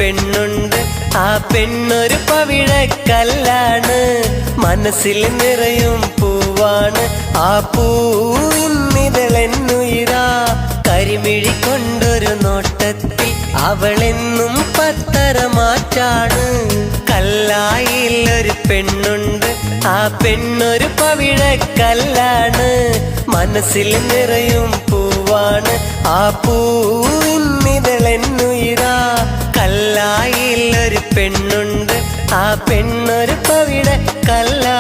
പെണ്ണുണ്ട്, ആ പെണ്ണൊരു പവിഴക്കല്ലാണ്, മനസ്സിൽ നിറയും പൂവാണ്, ആ പൂവിന്നിതളെന്നുയിരാ. കരിമിഴി കൊണ്ടൊരു നോട്ടത്തിൽ അവളെന്നും പത്തരമാറ്റാണ്. കല്ലായിലൊരു പെണ്ണുണ്ട്, ആ പെണ്ണൊരു പവിഴക്കല്ലാണ്, മനസ്സിൽ നിറയും പൂവാണ്, ആ പൂവിന്നിതളെന്നുയിരാ. കല്ലായിലൊരു പെണ്ണുണ്ട്, ആ പെണ്ണൊരു പവിഴക്കല്ലാണ്.